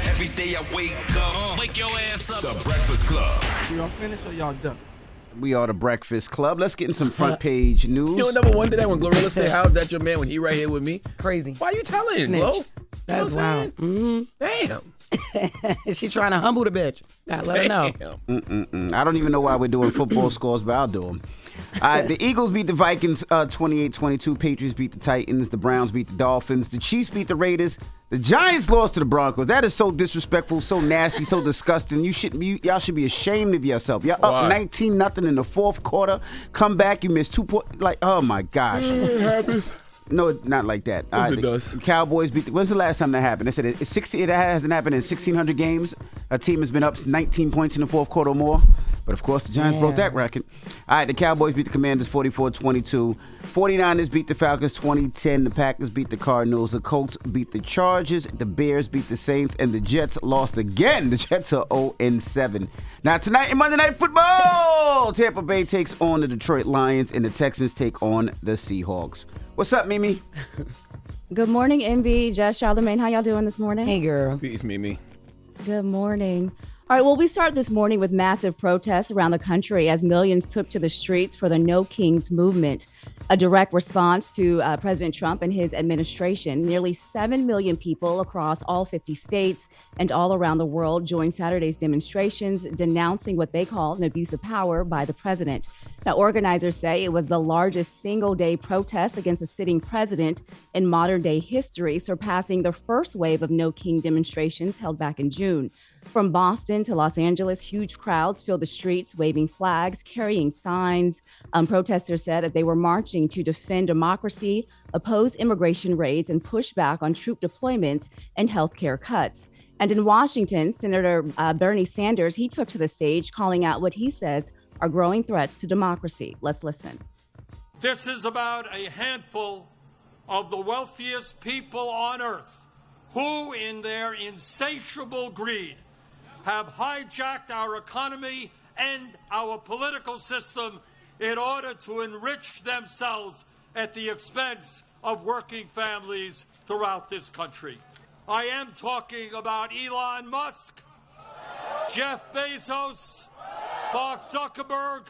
Every day I wake up, wake your ass up. The Breakfast Club. Y'all finished or y'all done? We are the Breakfast Club. Let's get in some front page news. You don't never wonder that when Glorilla say, "How's that your man?" when he right here with me? Crazy. Why you telling, Snitch. Glo? That's wild. Damn. She trying to humble the bitch. Gotta let her know. I don't even know why we're doing football scores, but I'll do them. All right, the Eagles beat the Vikings 28-22. Patriots beat the Titans. The Browns beat the Dolphins. The Chiefs beat the Raiders. The Giants lost to the Broncos. That is so disrespectful, so nasty, so disgusting. Y'all should be ashamed of yourself. Y'all up 19-0 in the fourth quarter. Come back, you missed 2 points. Like, oh my gosh. It happens. No, not like that. Yes, it does. Cowboys beat. When's the last time that happened? They said it hasn't happened in 1,600 games. A team has been up 19 points in the fourth quarter or more. But of course, the Giants broke that record. All right, the Cowboys beat the Commanders 44-22. 49ers beat the Falcons 20-10. The Packers beat the Cardinals. The Colts beat the Chargers. The Bears beat the Saints, and the Jets lost again. The Jets are 0-7. Now tonight in Monday Night Football, Tampa Bay takes on the Detroit Lions, and the Texans take on the Seahawks. What's up, Mimi? Good morning, MB, Jess, Charlamagne. How y'all doing this morning? Hey, girl. Peace, Mimi. Good morning. All right, well, we start this morning with massive protests around the country as millions took to the streets for the No Kings movement, a direct response to President Trump and his administration. Nearly 7 million people across all 50 states and all around the world joined Saturday's demonstrations denouncing what they call an abuse of power by the president. Now, organizers say it was the largest single-day protest against a sitting president in modern-day history, surpassing the first wave of No King demonstrations held back in June. From Boston to Los Angeles, huge crowds filled the streets, waving flags, carrying signs. Protesters said that they were marching to defend democracy, oppose immigration raids, and push back on troop deployments and healthcare cuts. And in Washington, Senator Bernie Sanders, he took to the stage, calling out what he says are growing threats to democracy. Let's listen. This is about a handful of the wealthiest people on earth who, in their insatiable greed, have hijacked our economy and our political system in order to enrich themselves at the expense of working families throughout this country. I am talking about Elon Musk, Jeff Bezos, Mark Zuckerberg,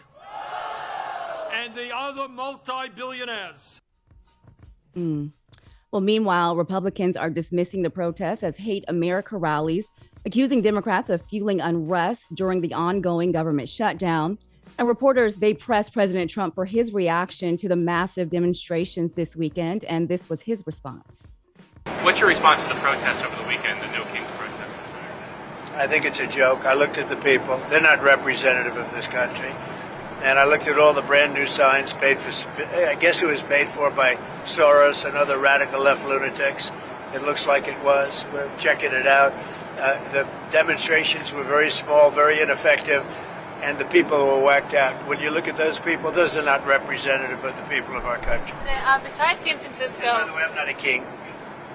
and the other multi-billionaires. Well, meanwhile, Republicans are dismissing the protests as hate America rallies, accusing Democrats of fueling unrest during the ongoing government shutdown. And reporters, they pressed President Trump for his reaction to the massive demonstrations this weekend, and this was his response. What's your response to the protests over the weekend, the No Kings protests? I think it's a joke. I looked at the people. They're not representative of this country. And I looked at all the brand new signs paid for, I guess it was paid for by Soros and other radical left lunatics. It looks like it was. We're checking it out. The demonstrations were very small, very ineffective, and the people were whacked out. When you look at those people, those are not representative of the people of our country. Besides San Francisco. And by the way, I'm not a king.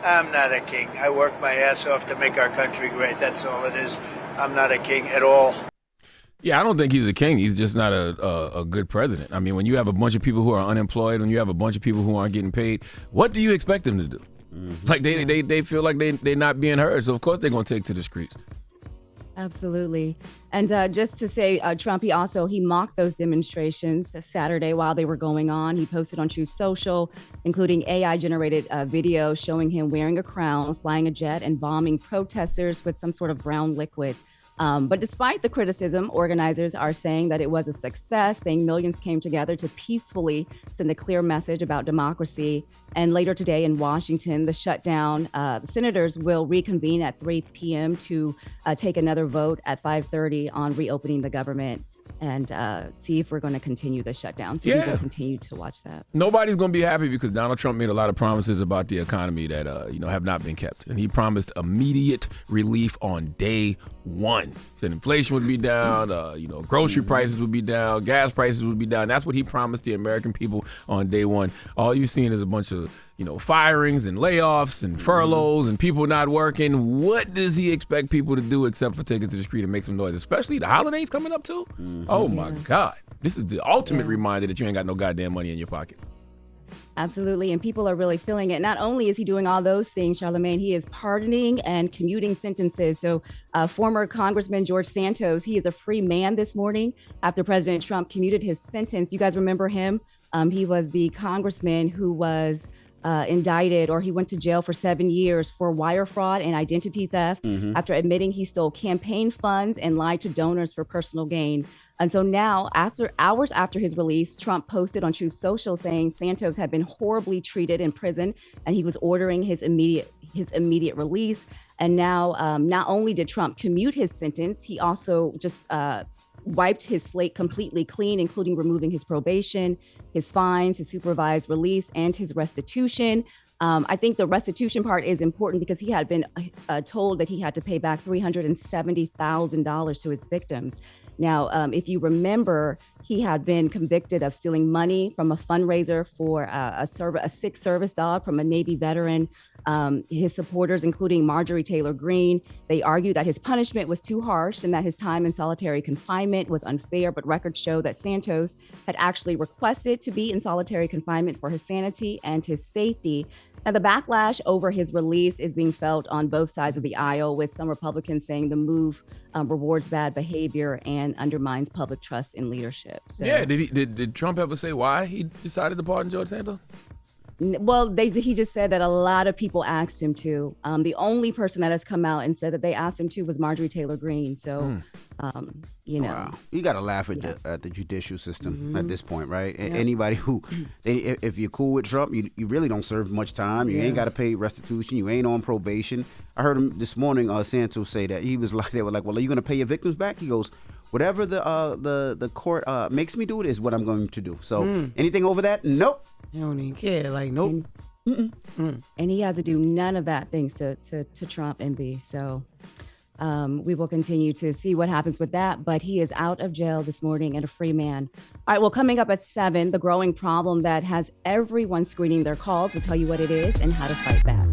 I'm not a king. I work my ass off to make our country great. That's all it is. I'm not a king at all. Yeah, I don't think he's a king. He's just not a good president. I mean, when you have a bunch of people who are unemployed, when you have a bunch of people who aren't getting paid, what do you expect them to do? Like they feel like they're not being heard, so of course they're going to take to the streets. Absolutely. And just to say, Trump, he mocked those demonstrations Saturday while they were going on. He posted on Truth Social, including AI-generated video showing him wearing a crown, flying a jet, and bombing protesters with some sort of brown liquid. But despite the criticism, organizers are saying that it was a success, saying millions came together to peacefully send a clear message about democracy. And later today in Washington, the shutdown, the senators will reconvene at 3 p.m. to take another vote at 5:30 on reopening the government and see if we're going to continue the shutdown. So we will continue to watch that. Nobody's going to be happy because Donald Trump made a lot of promises about the economy that have not been kept. And he promised immediate relief on day one. He said inflation would be down, grocery prices would be down, gas prices would be down. That's what he promised the American people on day one. All you've seen is a bunch of firings and layoffs and furloughs and people not working. What does he expect people to do except for taking to the street and make some noise? Especially the holidays coming up too. Oh my God. This is the ultimate reminder that you ain't got no goddamn money in your pocket. Absolutely. And people are really feeling it. Not only is he doing all those things, Charlamagne, he is pardoning and commuting sentences. So former Congressman George Santos, he is a free man this morning after President Trump commuted his sentence. You guys remember him? He was the congressman who was indicted, or he went to jail for 7 years for wire fraud and identity theft after admitting he stole campaign funds and lied to donors for personal gain. And so now, hours after his release, Trump posted on Truth Social saying Santos had been horribly treated in prison and he was ordering his immediate release. And now, not only did Trump commute his sentence, he also just wiped his slate completely clean, including removing his probation, his fines, his supervised release, and his restitution. I think the restitution part is important because he had been told that he had to pay back $370,000 to his victims. Now, if you remember, he had been convicted of stealing money from a fundraiser for a sick service dog from a Navy veteran. His supporters, including Marjorie Taylor Greene, they argued that his punishment was too harsh and that his time in solitary confinement was unfair. But records show that Santos had actually requested to be in solitary confinement for his sanity and his safety. Now, the backlash over his release is being felt on both sides of the aisle, with some Republicans saying the move rewards bad behavior and undermines public trust in leadership. So, yeah, did Trump ever say why he decided to pardon George Santos? Well, he just said that a lot of people asked him to. The only person that has come out and said that they asked him to was Marjorie Taylor Greene. So, you know. Wow. You got to laugh at the judicial system at this point, right? Anybody who, if you're cool with Trump, you really don't serve much time. You ain't got to pay restitution. You ain't on probation. I heard him this morning, Santos say that. He was like, they were like, well, are you going to pay your victims back? He goes, whatever the court makes me do, it is what I'm going to do. So anything over that, nope. You don't even care. Like, nope. And he has to do none of that thanks to Trump, MB. So we will continue to see what happens with that. But he is out of jail this morning and a free man. All right, well, coming up at 7, the growing problem that has everyone screening their calls. We'll tell you what it is and how to fight back.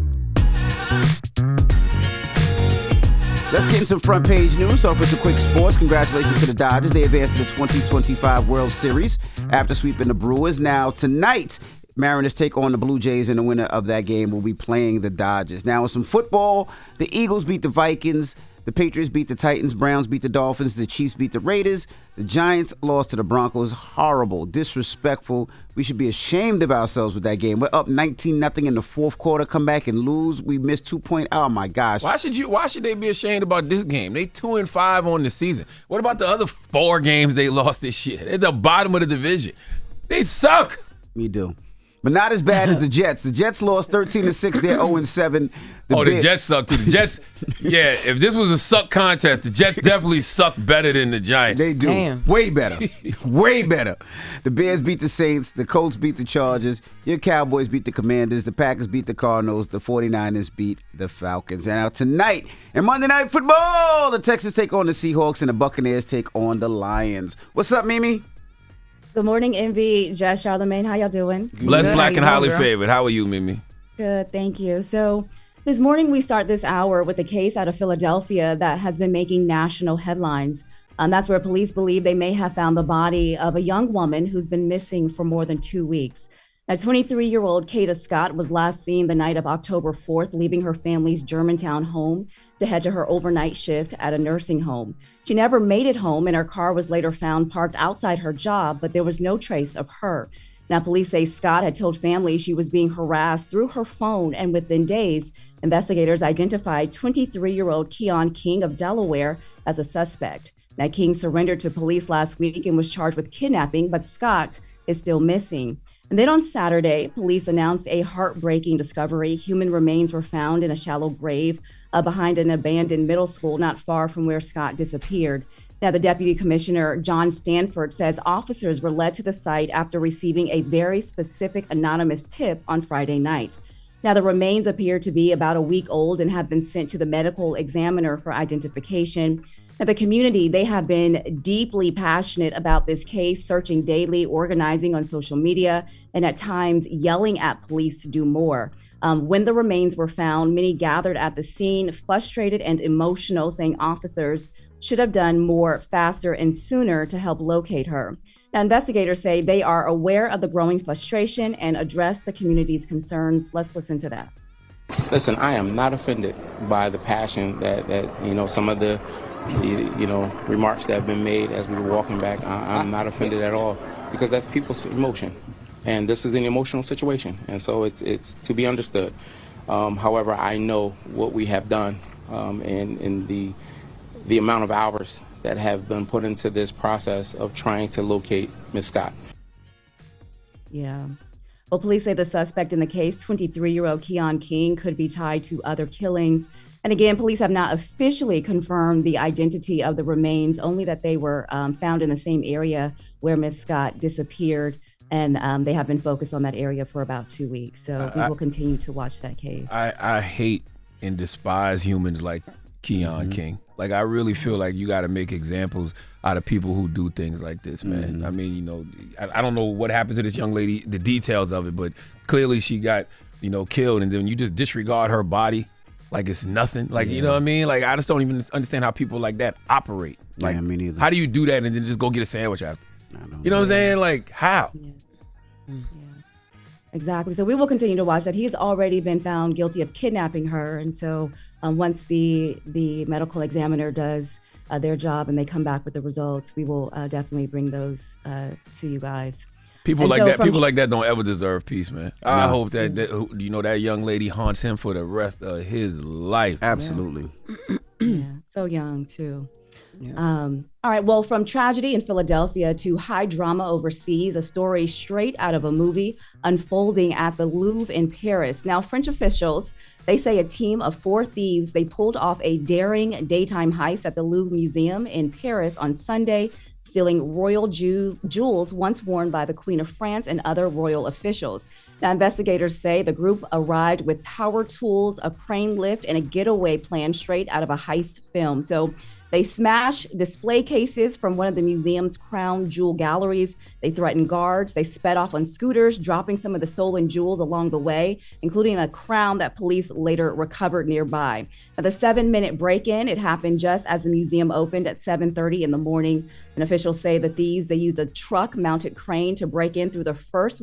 Let's get into some front page news. So for some quick sports, congratulations to the Dodgers. They advanced to the 2025 World Series after sweeping the Brewers. Now tonight, Mariners take on the Blue Jays, and the winner of that game will be playing the Dodgers. Now in some football, the Eagles beat the Vikings. The Patriots beat the Titans, Browns beat the Dolphins, the Chiefs beat the Raiders, the Giants lost to the Broncos. Horrible, disrespectful. We should be ashamed of ourselves with that game. We're up 19-0 in the fourth quarter, come back and lose. We missed 2 points. Oh my gosh. Why should they be ashamed about this game? They 2-5 on the season. What about the other 4 games they lost this year? They're at the bottom of the division. They suck. We do. But not as bad as the Jets. The Jets lost 13-6. They're 0-7. The Jets suck too. The Jets, yeah, if this was a suck contest, the Jets definitely suck better than the Giants. They do. Damn. Way better. Way better. The Bears beat the Saints. The Colts beat the Chargers. Your Cowboys beat the Commanders. The Packers beat the Cardinals. The 49ers beat the Falcons. And now tonight, in Monday Night Football, the Texans take on the Seahawks and the Buccaneers take on the Lions. What's up, Mimi? Good morning, Envy, Jess, Charlamagne. How y'all doing? Blessed, Good. black, and How you highly doing, girl? favored. How are you, Mimi? Good, thank you. So this morning we start this hour with a case out of Philadelphia that has been making national headlines. That's where police believe they may have found the body of a young woman who's been missing for more than 2 weeks. Now, 23-year-old Kada Scott was last seen the night of October 4th, leaving her family's Germantown home to head to her overnight shift at a nursing home. She never made it home, and her car was later found parked outside her job, but there was no trace of her. Now, police say Scott had told family she was being harassed through her phone, and within days, investigators identified 23-year-old Keon King of Delaware as a suspect. Now, King surrendered to police last week and was charged with kidnapping, but Scott is still missing. And then on Saturday, police announced a heartbreaking discovery. Human remains were found in a shallow grave behind an abandoned middle school not far from where Scott disappeared. Now, the Deputy Commissioner, John Stanford, says officers were led to the site after receiving a very specific anonymous tip on Friday night. Now, the remains appear to be about a week old and have been sent to the medical examiner for identification. Now, the community, they have been deeply passionate about this case, searching daily, organizing on social media, and at times yelling at police to do more. When the remains were found, many gathered at the scene, frustrated and emotional, saying officers should have done more faster and sooner to help locate her. Now, investigators say they are aware of the growing frustration and address the community's concerns. Let's listen to that. Listen, I am not offended by the passion that some of the remarks that have been made as we were walking back. I'm not offended at all, because that's people's emotion. And this is an emotional situation, and so it's to be understood. However, I know what we have done, and the amount of hours that have been put into this process of trying to locate Ms. Scott. Yeah. Well, police say the suspect in the case, 23-year-old Keon King, could be tied to other killings. And again, police have not officially confirmed the identity of the remains, only that they were found in the same area where Ms. Scott disappeared. And they have been focused on that area for about 2 weeks. So we will continue to watch that case. I hate and despise humans like Keon King. Like, I really feel like you got to make examples out of people who do things like this, man. I mean, I don't know what happened to this young lady, the details of it, but clearly she got, killed. And then you just disregard her body like it's nothing. Like, you know what I mean? Like, I just don't even understand how people like that operate. Like, me neither. How do you do that and then just go get a sandwich after? You know what I'm saying? Like, how? Yeah. Exactly. So we will continue to watch that. He's already been found guilty of kidnapping her. And so once the medical examiner does their job and they come back with the results, we will definitely bring those to you guys. People like that don't ever deserve peace, man. I hope that young lady haunts him for the rest of his life. Absolutely. Yeah. So young, too. Yeah. All right. Well, from tragedy in Philadelphia to high drama overseas, a story straight out of a movie unfolding at the Louvre in Paris. Now, French officials, they say a team of 4 thieves, they pulled off a daring daytime heist at the Louvre Museum in Paris on Sunday, stealing royal jewels once worn by the Queen of France and other royal officials. Now, investigators say the group arrived with power tools, a crane lift, and a getaway plan straight out of a heist film. So they smashed display cases from one of the museum's crown jewel galleries. They threatened guards. They sped off on scooters, dropping some of the stolen jewels along the way, including a crown that police later recovered nearby. Now, the 7-minute break-in, it happened just as the museum opened at 7:30 in the morning. And officials say the thieves, they used a truck-mounted crane to break in through the first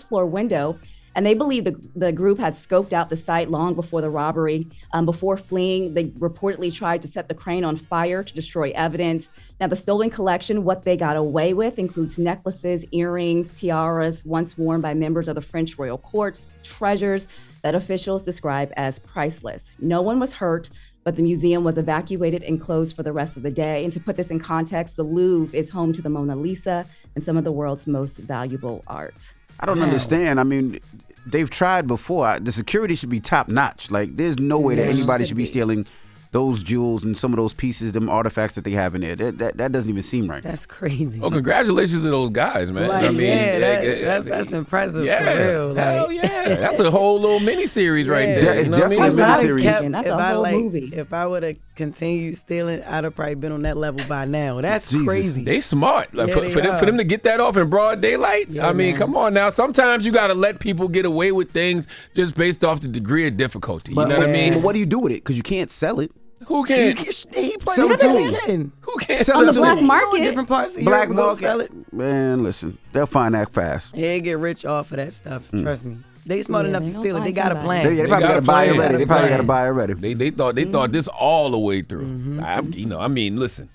floor window. And they believe the group had scoped out the site long before the robbery. Before fleeing, they reportedly tried to set the crane on fire to destroy evidence. Now, the stolen collection, what they got away with, includes necklaces, earrings, tiaras, once worn by members of the French royal courts, treasures that officials describe as priceless. No one was hurt, but the museum was evacuated and closed for the rest of the day. And to put this in context, the Louvre is home to the Mona Lisa and some of the world's most valuable art. I don't understand. I mean, they've tried before. The security should be top notch. Like, there's no way that anybody should be stealing those jewels and some of those pieces, them artifacts that they have in there. That doesn't even seem right. That's crazy. Oh, congratulations to those guys, man. Like, I mean, that's impressive. Yeah, for real. Hell yeah. That's a whole little mini series right there. It's you know definitely what I mean? a mini series. That's a whole movie. If I would have continued stealing, I'd have probably been on that level by now. That's crazy. They smart. Like, Yeah, for them to get that off in broad daylight, Yeah, I mean, man. come on now. Sometimes you got to let people get away with things just based off the degree of difficulty. You know what I mean? But what do you do with it? Because you can't sell it. Who can? He played Sell it to him. can. Who can't Sell sell it it to to black them? market. Different parts of Black Europe, go market. sell it. Man, listen, they'll find that fast. They get rich off of that stuff. Trust me. They smart Yeah, enough they to gonna steal it. They find got a somebody. plan. They probably got got a to buy it plan. already. They probably got to buy it already. They thought this all the way through. I mean, listen,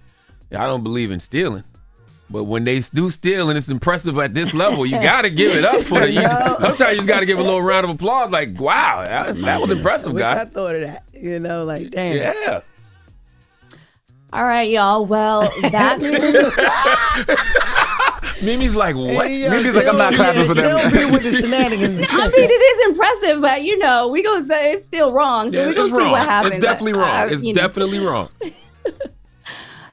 I don't believe in stealing. But when they do steal and it's impressive at this level, you got to give it up for the. Sometimes you just got to give a little round of applause. Like, wow, that was impressive, Wish I guy. thought of that. Like, damn. Yeah. All right, y'all. Well, that's Mimi's like, what? Hey, yo, Mimi's like, I'm not clapping for them. She'll be with the shenanigans. I mean, it is impressive, but we gonna say it's still wrong. So Yeah, we're gonna it's see wrong. what happens. It's definitely wrong. It's you know. definitely wrong.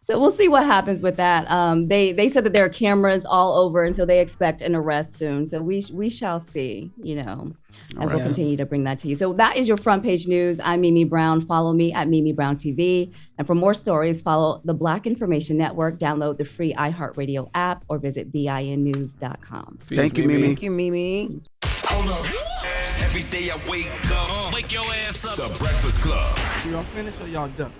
So we'll see what happens with that. They said that there are cameras all over, and so they expect an arrest soon. So we shall see, and we'll continue to bring that to you. So that is your front page news. I'm Mimi Brown. Follow me at Mimi Brown TV. And for more stories, follow the Black Information Network. Download the free iHeartRadio app or visit BINnews.com. Thank you, Mimi. Thank you, Mimi. Hold up. Every day I wake up, wake your ass up. The Breakfast Club. Y'all finished or y'all done?